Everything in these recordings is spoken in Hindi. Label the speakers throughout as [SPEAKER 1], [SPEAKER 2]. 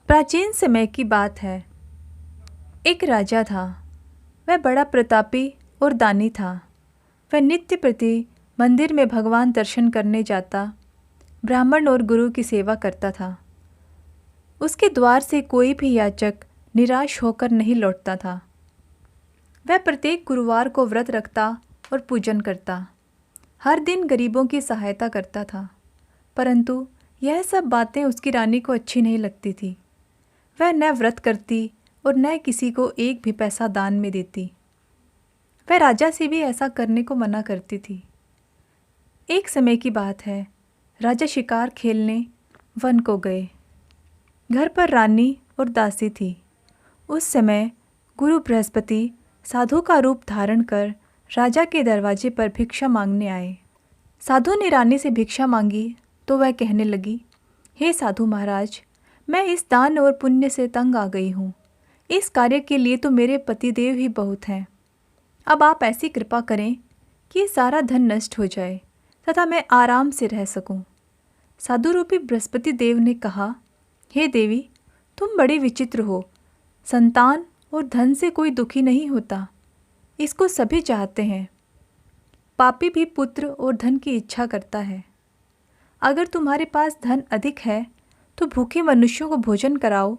[SPEAKER 1] प्राचीन समय की बात है। एक राजा था। वह बड़ा प्रतापी और दानी था। वह नित्य प्रति मंदिर में भगवान दर्शन करने जाता, ब्राह्मण और गुरु की सेवा करता था। उसके द्वार से कोई भी याचक निराश होकर नहीं लौटता था। वह प्रत्येक गुरुवार को व्रत रखता और पूजन करता। हर दिन गरीबों की सहायता करता था, परंतु यह सब बातें उसकी रानी को अच्छी नहीं लगती थी। वह न व्रत करती और न किसी को एक भी पैसा दान में देती। वह राजा से भी ऐसा करने को मना करती थी। एक समय की बात है, राजा शिकार खेलने वन को गए। घर पर रानी और दासी थी। उस समय गुरु बृहस्पति साधु का रूप धारण कर राजा के दरवाजे पर भिक्षा मांगने आए। साधु ने रानी से भिक्षा मांगी तो वह कहने लगी, हे साधु महाराज, मैं इस दान और पुण्य से तंग आ गई हूँ। इस कार्य के लिए तो मेरे पतिदेव ही बहुत हैं। अब आप ऐसी कृपा करें कि सारा धन नष्ट हो जाए तथा मैं आराम से रह सकूं। साधु रूपी बृहस्पति देव ने कहा, हे देवी, तुम बड़ी विचित्र हो। संतान और धन से कोई दुखी नहीं होता, इसको सभी चाहते हैं। पापी भी पुत्र और धन की इच्छा करता है। अगर तुम्हारे पास धन अधिक है तो भूखे मनुष्यों को भोजन कराओ,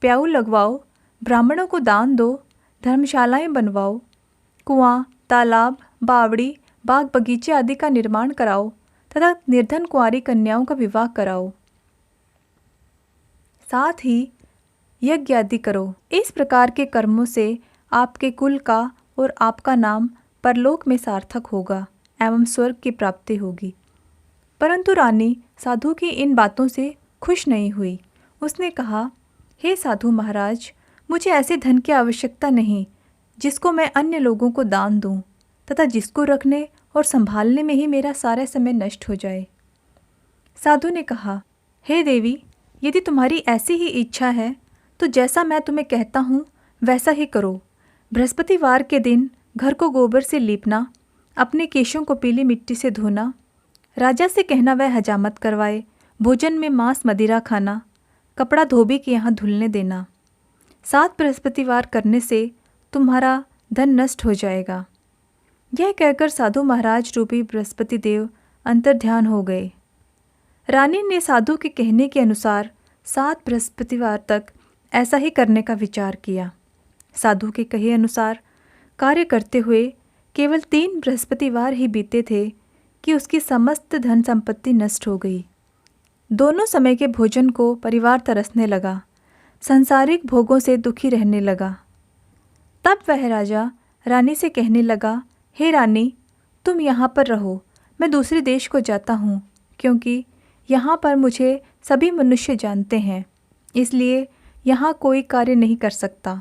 [SPEAKER 1] प्याऊ लगवाओ, ब्राह्मणों को दान दो, धर्मशालाएं बनवाओ, कुआं, तालाब, बावड़ी, बाग बगीचे आदि का निर्माण कराओ तथा निर्धन कुंवारी कन्याओं का विवाह कराओ। साथ ही यज्ञ आदि करो। इस प्रकार के कर्मों से आपके कुल का और आपका नाम परलोक में सार्थक होगा एवं स्वर्ग की प्राप्ति होगी। परंतु रानी साधु की इन बातों से खुश नहीं हुई। उसने कहा, हे साधु महाराज, मुझे ऐसे धन की आवश्यकता नहीं जिसको मैं अन्य लोगों को दान दूं तथा जिसको रखने और संभालने में ही मेरा सारा समय नष्ट हो जाए। साधु ने कहा, हे देवी, यदि तुम्हारी ऐसी ही इच्छा है तो जैसा मैं तुम्हें कहता हूँ वैसा ही करो। बृहस्पतिवार के दिन घर को गोबर से लीपना, अपने केशों को पीली मिट्टी से धोना, राजा से कहना वह हजामत करवाए, भोजन में मांस मदिरा खाना, कपड़ा धोबी के यहाँ धुलने देना। 7 बृहस्पतिवार करने से तुम्हारा धन नष्ट हो जाएगा। यह कहकर साधु महाराज रूपी बृहस्पति देव अंतर्ध्यान हो गए। रानी ने साधु के कहने के अनुसार 7 बृहस्पतिवार तक ऐसा ही करने का विचार किया। साधु के कहे अनुसार कार्य करते हुए केवल 3 बृहस्पतिवार ही बीते थे कि उसकी समस्त धन संपत्ति नष्ट हो गई। दोनों समय के भोजन को परिवार तरसने लगा, सांसारिक भोगों से दुखी रहने लगा। तब वह राजा रानी से कहने लगा, हे रानी, तुम यहाँ पर रहो, मैं दूसरे देश को जाता हूँ, क्योंकि यहाँ पर मुझे सभी मनुष्य जानते हैं, इसलिए यहाँ कोई कार्य नहीं कर सकता।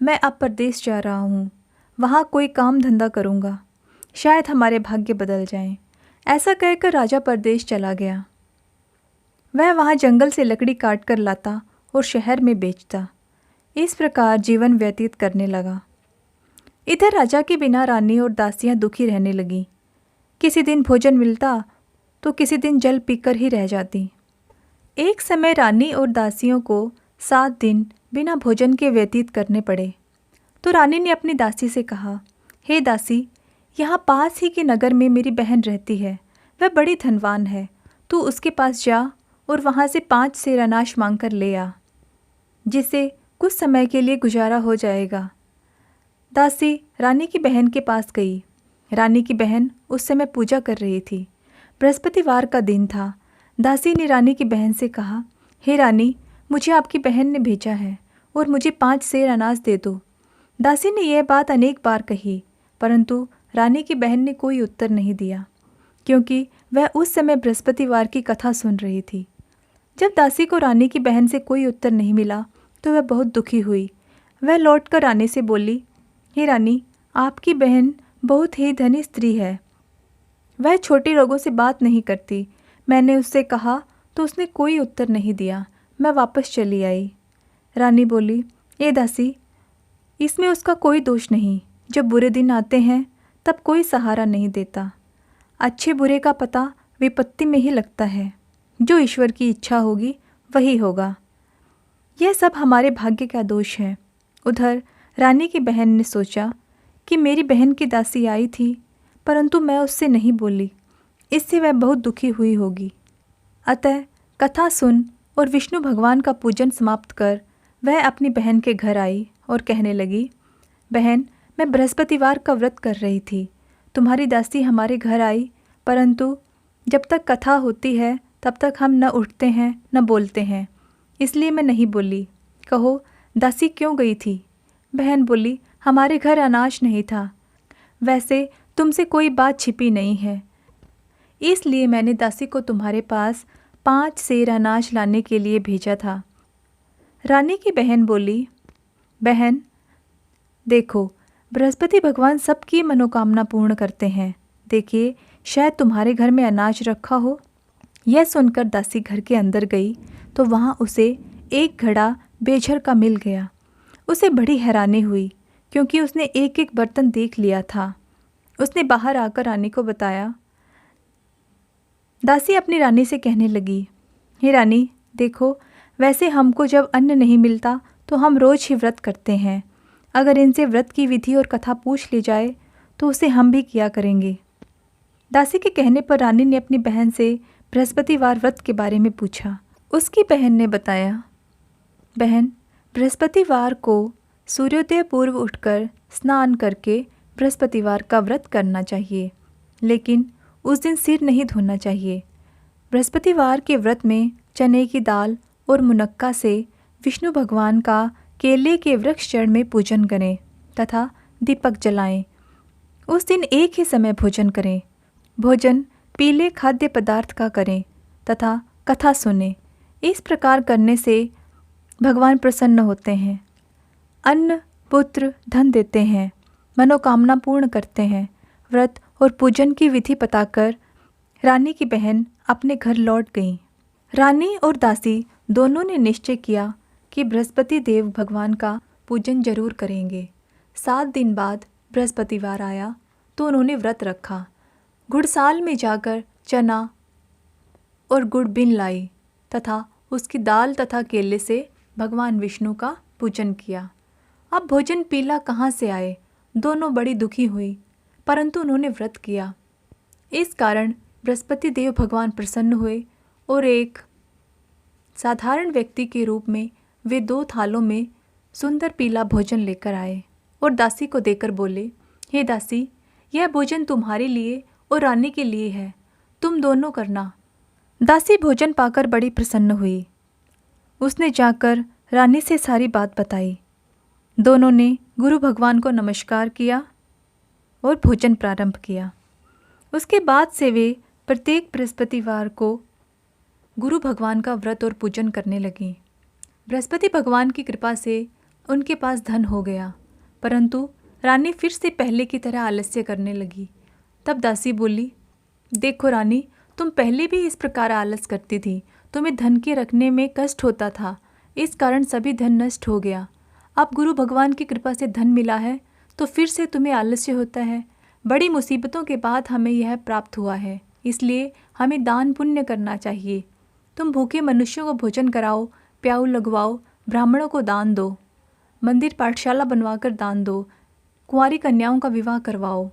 [SPEAKER 1] मैं अब परदेश जा रहा हूँ, वहाँ कोई काम धंधा करूँगा, शायद हमारे भाग्य बदल जाएं। ऐसा कहकर राजा परदेश चला गया। वह वहाँ जंगल से लकड़ी काट कर लाता और शहर में बेचता। इस प्रकार जीवन व्यतीत करने लगा। इधर राजा के बिना रानी और दासियां दुखी रहने लगीं। किसी दिन भोजन मिलता तो किसी दिन जल पीकर ही रह जाती। एक समय रानी और दासियों को 7 दिन बिना भोजन के व्यतीत करने पड़े। तो रानी ने अपनी दासी से कहा, हे दासी, यहाँ पास ही के नगर में मेरी बहन रहती है, वह बड़ी धनवान है। तू उसके पास जा और वहाँ से 5 सेर अनाज मांग कर ले आ, जिससे कुछ समय के लिए गुजारा हो जाएगा। दासी रानी की बहन के पास गई। रानी की बहन उस समय पूजा कर रही थी। बृहस्पतिवार का दिन था। दासी ने रानी की बहन से कहा, हे रानी, मुझे आपकी बहन ने भेजा है और मुझे 5 सेर अनाज दे दो। दासी ने यह बात अनेक बार कही, परंतु रानी की बहन ने कोई उत्तर नहीं दिया, क्योंकि वह उस समय बृहस्पतिवार की कथा सुन रही थी। जब दासी को रानी की बहन से कोई उत्तर नहीं मिला तो वह बहुत दुखी हुई। वह लौटकर रानी से बोली, हे रानी, आपकी बहन बहुत ही धनी स्त्री है। वह छोटे लोगों से बात नहीं करती। मैंने उससे कहा तो उसने कोई उत्तर नहीं दिया। मैं वापस चली आई। रानी बोली, ए दासी, इसमें उसका कोई दोष नहीं। जब बुरे दिन आते हैं तब कोई सहारा नहीं देता। अच्छे बुरे का पता विपत्ति में ही लगता है। जो ईश्वर की इच्छा होगी वही होगा। यह सब हमारे भाग्य का दोष है। उधर रानी की बहन ने सोचा कि मेरी बहन की दासी आई थी, परंतु मैं उससे नहीं बोली, इससे वह बहुत दुखी हुई होगी। अतः कथा सुन और विष्णु भगवान का पूजन समाप्त कर वह अपनी बहन के घर आई और कहने लगी, बहन, मैं बृहस्पतिवार का व्रत कर रही थी। तुम्हारी दासी हमारे घर आई, परंतु जब तक कथा होती है तब तक हम न उठते हैं न बोलते हैं, इसलिए मैं नहीं बोली। कहो, दासी क्यों गई थी? बहन बोली, हमारे घर अनाज नहीं था। वैसे तुमसे कोई बात छिपी नहीं है, इसलिए मैंने दासी को तुम्हारे पास 5 सेर अनाज लाने के लिए भेजा था। रानी की बहन बोली, बहन देखो, बृहस्पति भगवान सबकी मनोकामना पूर्ण करते हैं। देखिए, शायद तुम्हारे घर में अनाज रखा हो। यह सुनकर दासी घर के अंदर गई तो वहाँ उसे एक घड़ा बेझर का मिल गया। उसे बड़ी हैरानी हुई, क्योंकि उसने एक एक बर्तन देख लिया था। उसने बाहर आकर रानी को बताया। दासी अपनी रानी से कहने लगी, हे रानी, देखो, वैसे हमको जब अन्न नहीं मिलता तो हम रोज ही व्रत करते हैं। अगर इनसे व्रत की विधि और कथा पूछ ली जाए तो उसे हम भी किया करेंगे। दासी के कहने पर रानी ने अपनी बहन से बृहस्पतिवार व्रत के बारे में पूछा। उसकी बहन ने बताया, बहन, बृहस्पतिवार को सूर्योदय पूर्व उठकर स्नान करके बृहस्पतिवार का व्रत करना चाहिए, लेकिन उस दिन सिर नहीं धोना चाहिए। बृहस्पतिवार के व्रत में चने की दाल और मुनक्का से विष्णु भगवान का केले के वृक्ष जड़ में पूजन करें तथा दीपक जलाएं। उस दिन एक ही समय भोजन करें। भोजन पीले खाद्य पदार्थ का करें तथा कथा सुनें। इस प्रकार करने से भगवान प्रसन्न होते हैं, अन्न पुत्र धन देते हैं, मनोकामना पूर्ण करते हैं। व्रत और पूजन की विधि बताकर रानी की बहन अपने घर लौट गईं। रानी और दासी दोनों ने निश्चय किया कि बृहस्पति देव भगवान का पूजन जरूर करेंगे। 7 दिन बाद बृहस्पतिवार आया तो उन्होंने व्रत रखा। गुड़साल में जाकर चना और गुड़ बिन लाई तथा उसकी दाल तथा केले से भगवान विष्णु का पूजन किया। अब भोजन पीला कहाँ से आए? दोनों बड़ी दुखी हुई, परंतु उन्होंने व्रत किया। इस कारण बृहस्पति देव भगवान प्रसन्न हुए और एक साधारण व्यक्ति के रूप में वे 2 थालों में सुंदर पीला भोजन लेकर आए और दासी को देकर बोले, हे दासी, यह भोजन तुम्हारे लिए और रानी के लिए है, तुम दोनों करना। दासी भोजन पाकर बड़ी प्रसन्न हुई। उसने जाकर रानी से सारी बात बताई। दोनों ने गुरु भगवान को नमस्कार किया और भोजन प्रारंभ किया। उसके बाद से वे प्रत्येक बृहस्पतिवार को गुरु भगवान का व्रत और पूजन करने लगीं। बृहस्पति भगवान की कृपा से उनके पास धन हो गया, परंतु रानी फिर से पहले की तरह आलस्य करने लगी। तब दासी बोली, देखो रानी, तुम पहले भी इस प्रकार आलस करती थी, तुम्हें धन के रखने में कष्ट होता था, इस कारण सभी धन नष्ट हो गया। अब गुरु भगवान की कृपा से धन मिला है तो फिर से तुम्हें आलस्य होता है। बड़ी मुसीबतों के बाद हमें यह प्राप्त हुआ है, इसलिए हमें दान पुण्य करना चाहिए। तुम भूखे मनुष्यों को भोजन कराओ, प्याऊ लगवाओ, ब्राह्मणों को दान दो, मंदिर पाठशाला बनवाकर दान दो, कुंवारी कन्याओं का विवाह करवाओ,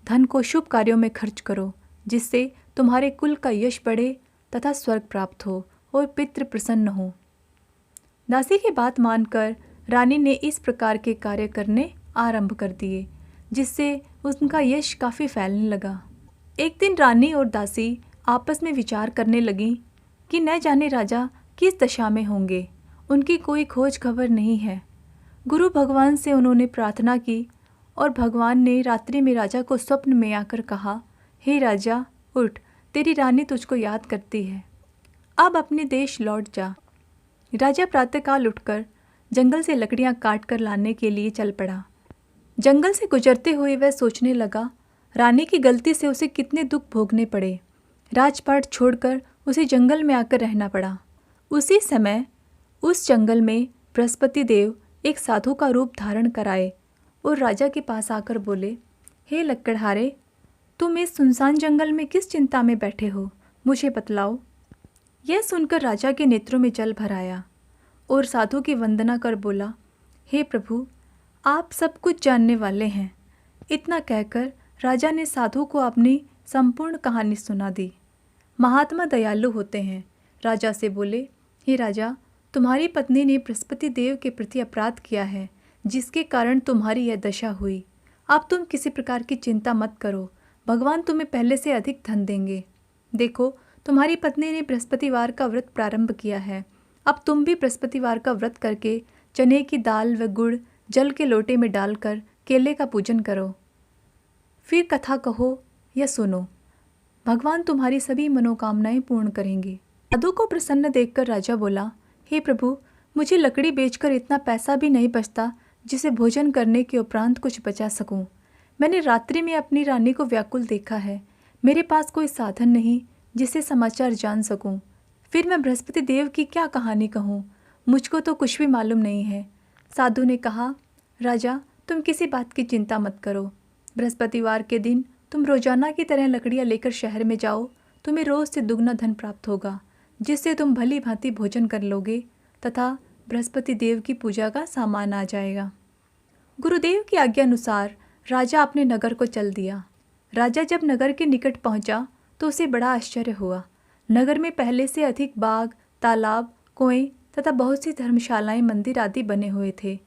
[SPEAKER 1] धन को शुभ कार्यों में खर्च करो, जिससे तुम्हारे कुल का यश बढ़े तथा स्वर्ग प्राप्त हो और पितृ प्रसन्न हो। दासी की बात मानकर रानी ने इस प्रकार के कार्य करने आरंभ कर दिए, जिससे उनका यश काफ़ी फैलने लगा। एक दिन रानी और दासी आपस में विचार करने लगी कि न जाने राजा किस दशा में होंगे, उनकी कोई खोज खबर नहीं है। गुरु भगवान से उन्होंने प्रार्थना की और भगवान ने रात्रि में राजा को स्वप्न में आकर कहा, हे राजा, उठ, तेरी रानी तुझको याद करती है, अब अपने देश लौट जा। राजा प्रातःकाल उठकर जंगल से लकड़ियां काट कर लाने के लिए चल पड़ा। जंगल से गुजरते हुए वह सोचने लगा, रानी की गलती से उसे कितने दुख भोगने पड़े। राजपाट छोड़कर उसे जंगल में आकर रहना पड़ा। उसी समय उस जंगल में बृहस्पति देव एक साधु का रूप धारण कर आए और राजा के पास आकर बोले, हे लक्कड़हारे, तुम इस सुनसान जंगल में किस चिंता में बैठे हो, मुझे बतलाओ। यह सुनकर राजा के नेत्रों में जल भर आया। और साधु की वंदना कर बोला, हे प्रभु, आप सब कुछ जानने वाले हैं। इतना कहकर राजा ने साधु को अपनी संपूर्ण कहानी सुना दी। महात्मा दयालु होते हैं। राजा से बोले, हे राजा, तुम्हारी पत्नी ने बृहस्पति देव के प्रति अपराध किया है, जिसके कारण तुम्हारी यह दशा हुई। अब तुम किसी प्रकार की चिंता मत करो, भगवान तुम्हें पहले से अधिक धन देंगे। देखो, तुम्हारी पत्नी ने बृहस्पतिवार का व्रत प्रारंभ किया है। अब तुम भी बृहस्पतिवार का व्रत करके चने की दाल व गुड़ जल के लोटे में डालकर केले का पूजन करो। फिर कथा कहो या सुनो, भगवान तुम्हारी सभी मनोकामनाएं पूर्ण करेंगे। साधु को प्रसन्न देखकर राजा बोला, हे प्रभु, मुझे लकड़ी बेचकर इतना पैसा भी नहीं बचता जिसे भोजन करने के उपरांत कुछ बचा सकूं। मैंने रात्रि में अपनी रानी को व्याकुल देखा है। मेरे पास कोई साधन नहीं जिससे समाचार जान सकूं। फिर मैं बृहस्पति देव की क्या कहानी कहूँ? मुझको तो कुछ भी मालूम नहीं है। साधु ने कहा, राजा, तुम किसी बात की चिंता मत करो। बृहस्पतिवार के दिन तुम रोजाना की तरह लकड़ियाँ लेकर शहर में जाओ। तुम्हें रोज से दुगना धन प्राप्त होगा, जिससे तुम भली भांति भोजन कर लोगे तथा बृहस्पति देव की पूजा का सामान आ जाएगा। गुरुदेव की आज्ञा अनुसार राजा अपने नगर को चल दिया। राजा जब नगर के निकट पहुंचा तो उसे बड़ा आश्चर्य हुआ। नगर में पहले से अधिक बाग, तालाब, कुएं तथा बहुत सी धर्मशालाएं, मंदिर आदि बने हुए थे।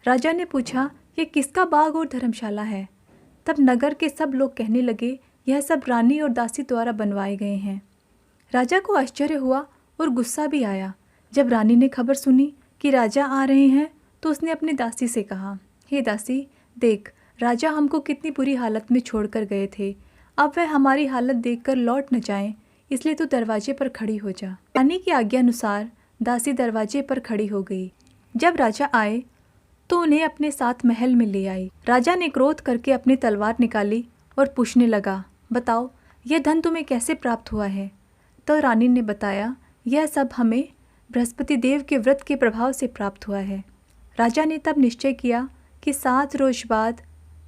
[SPEAKER 1] राजा ने पूछा, ये किसका बाग और धर्मशाला है? तब नगर के सब लोग कहने लगे, यह सब रानी और दासी द्वारा बनवाए गए हैं। राजा को आश्चर्य हुआ और गुस्सा भी आया। जब रानी ने खबर सुनी कि राजा आ रहे हैं तो उसने अपनी दासी से कहा, हे दासी, देख, राजा हमको कितनी बुरी हालत में छोड़कर गए थे। अब वह हमारी हालत देखकर लौट न जाएं, इसलिए तू दरवाजे पर खड़ी हो जा। रानी की आज्ञा अनुसार दासी दरवाजे पर खड़ी हो गई। जब राजा आए तो उन्हें अपने साथ महल में ले आई। राजा ने क्रोध करके अपनी तलवार निकाली और पूछने लगा, बताओ, यह धन तुम्हें कैसे प्राप्त हुआ है? तो रानी ने बताया, यह सब हमें बृहस्पति देव के व्रत के प्रभाव से प्राप्त हुआ है। राजा ने तब निश्चय किया कि 7 रोज बाद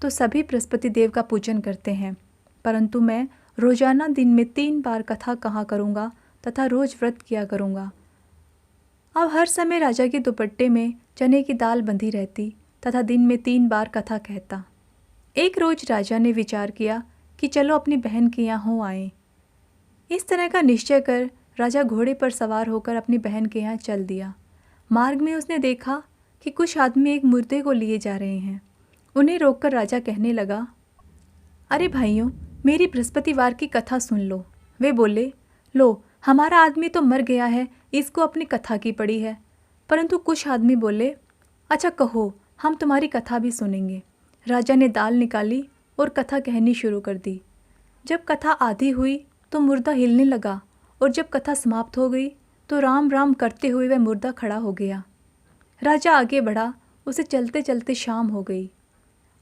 [SPEAKER 1] तो सभी बृहस्पति देव का पूजन करते हैं, परंतु मैं रोजाना दिन में 3 बार कथा कहा करूँगा तथा रोज व्रत किया करूँगा। अब हर समय राजा के दुपट्टे में चने की दाल बंधी रहती तथा दिन में 3 बार कथा कहता। एक रोज राजा ने विचार किया कि चलो अपनी बहन के यहाँ हो आएं। इस तरह का निश्चय कर राजा घोड़े पर सवार होकर अपनी बहन के यहाँ चल दिया। मार्ग में उसने देखा कि कुछ आदमी एक मुर्दे को लिए जा रहे हैं। उन्हें रोककर राजा कहने लगा, अरे भाइयों, मेरी बृहस्पतिवार की कथा सुन लो। वे बोले, लो, हमारा आदमी तो मर गया है, इसको अपनी कथा की पड़ी है। परंतु कुछ आदमी बोले, अच्छा कहो, हम तुम्हारी कथा भी सुनेंगे। राजा ने दाल निकाली और कथा कहनी शुरू कर दी। जब कथा आधी हुई तो मुर्दा हिलने लगा और जब कथा समाप्त हो गई तो राम राम करते हुए वह मुर्दा खड़ा हो गया। राजा आगे बढ़ा, उसे चलते चलते शाम हो गई।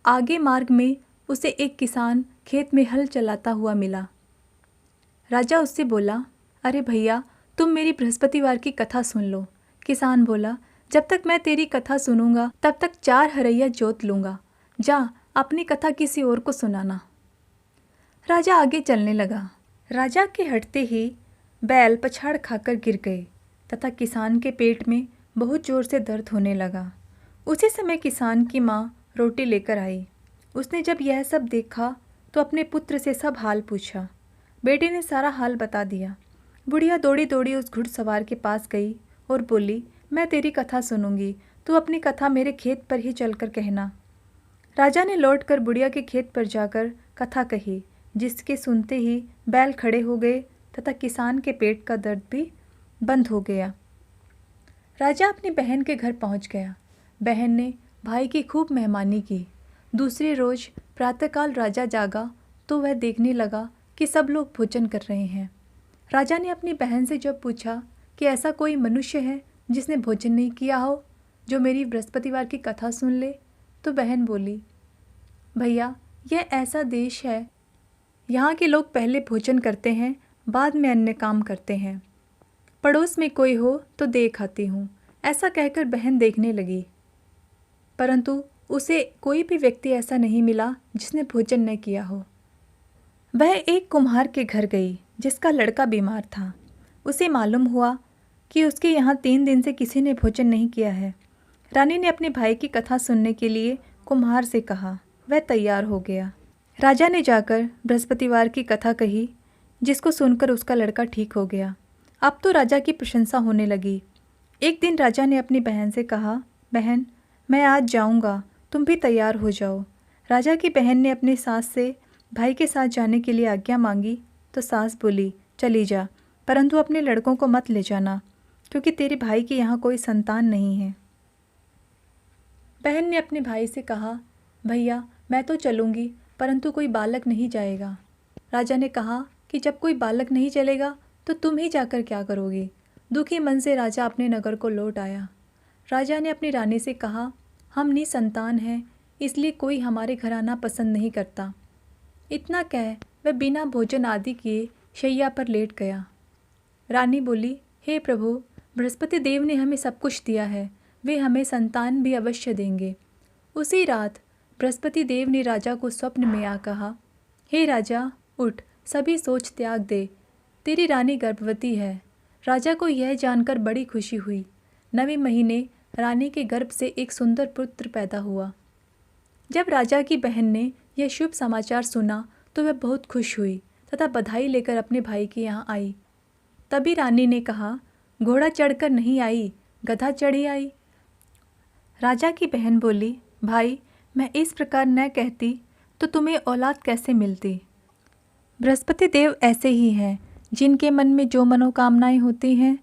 [SPEAKER 1] आगे मार्ग में उसे एक किसान खेत में हल चलाता हुआ मिला। राजा उससे बोला, अरे भैया, तुम मेरी बृहस्पतिवार की कथा सुन लो। किसान बोला, जब तक मैं तेरी कथा सुनूंगा तब तक 4 हरैया जोत लूँगा। जा, अपनी कथा किसी और को सुनाना। राजा आगे चलने लगा। राजा के हटते ही बैल पछाड़ खाकर गिर गए तथा किसान के पेट में बहुत जोर से दर्द होने लगा। उसी समय किसान की माँ रोटी लेकर आई। उसने जब यह सब देखा तो अपने पुत्र से सब हाल पूछा। बेटे ने सारा हाल बता दिया। बुढ़िया दौड़ी दौड़ी उस घुड़सवार के पास गई और बोली, मैं तेरी कथा सुनूंगी, तू अपनी कथा मेरे खेत पर ही चलकर कहना। राजा ने लौटकर बुढ़िया के खेत पर जाकर कथा कही, जिसके सुनते ही बैल खड़े हो गए तथा किसान के पेट का दर्द भी बंद हो गया। राजा अपनी बहन के घर पहुंच गया। बहन ने भाई की खूब मेहमानी की। दूसरे रोज प्रातःकाल राजा जागा तो वह देखने लगा कि सब लोग भोजन कर रहे हैं। राजा ने अपनी बहन से जब पूछा कि ऐसा कोई मनुष्य है जिसने भोजन नहीं किया हो, जो मेरी बृहस्पतिवार की कथा सुन ले, तो बहन बोली, भैया, यह ऐसा देश है, यहाँ के लोग पहले भोजन करते हैं, बाद में अन्य काम करते हैं। पड़ोस में कोई हो तो देख आती हूँ। ऐसा कहकर बहन देखने लगी, परंतु उसे कोई भी व्यक्ति ऐसा नहीं मिला जिसने भोजन न किया हो। वह एक कुम्हार के घर गई जिसका लड़का बीमार था। उसे मालूम हुआ कि उसके यहाँ 3 दिन से किसी ने भोजन नहीं किया है। रानी ने अपने भाई की कथा सुनने के लिए कुम्हार से कहा। वह तैयार हो गया। राजा ने जाकर बृहस्पतिवार की कथा कही, जिसको सुनकर उसका लड़का ठीक हो गया। अब तो राजा की प्रशंसा होने लगी। एक दिन राजा ने अपनी बहन से कहा, बहन, मैं आज जाऊंगा, तुम भी तैयार हो जाओ। राजा की बहन ने अपनी सास से भाई के साथ जाने के लिए आज्ञा मांगी तो सास बोली, चली जा, परंतु अपने लड़कों को मत ले जाना, क्योंकि तेरे भाई के यहाँ कोई संतान नहीं है। बहन ने अपने भाई से कहा, भैया, मैं तो चलूँगी, परंतु कोई बालक नहीं जाएगा। राजा ने कहा कि जब कोई बालक नहीं चलेगा तो तुम ही जाकर क्या करोगे। दुखी मन से राजा अपने नगर को लौट आया। राजा ने अपनी रानी से कहा, हम निसंतान हैं, इसलिए कोई हमारे घर आना पसंद नहीं करता। इतना कह वह बिना भोजन आदि किए शैया पर लेट गया। रानी बोली, हे प्रभु, बृहस्पति देव ने हमें सब कुछ दिया है, वे हमें संतान भी अवश्य देंगे। उसी रात बृहस्पति देव ने राजा को स्वप्न में आ कहा, हे राजा, उठ, सभी सोच त्याग दे, तेरी रानी गर्भवती है। राजा को यह जानकर बड़ी खुशी हुई। 9वें महीने रानी के गर्भ से एक सुंदर पुत्र पैदा हुआ। जब राजा की बहन ने यह शुभ समाचार सुना तो वह बहुत खुश हुई तथा बधाई लेकर अपने भाई के यहाँ आई। तभी रानी ने कहा, घोड़ा चढ़कर नहीं आई, गधा चढ़ी आई। राजा की बहन बोली, भाई, मैं इस प्रकार न कहती तो तुम्हें औलाद कैसे मिलती। बृहस्पति देव ऐसे ही हैं, जिनके मन में जो मनोकामनाएं होती हैं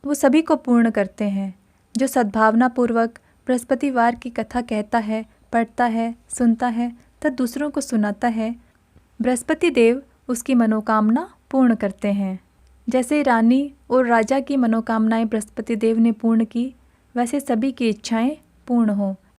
[SPEAKER 1] वो सभी को पूर्ण करते हैं। जो सद्भावना पूर्वक बृहस्पतिवार की कथा कहता है, पढ़ता है, सुनता है तथा दूसरों को सुनाता है, बृहस्पति देव उसकी मनोकामना पूर्ण करते हैं। जैसे रानी और राजा की मनोकामनाएं बृहस्पति देव ने पूर्ण की, वैसे सभी की इच्छाएं पूर्ण हों।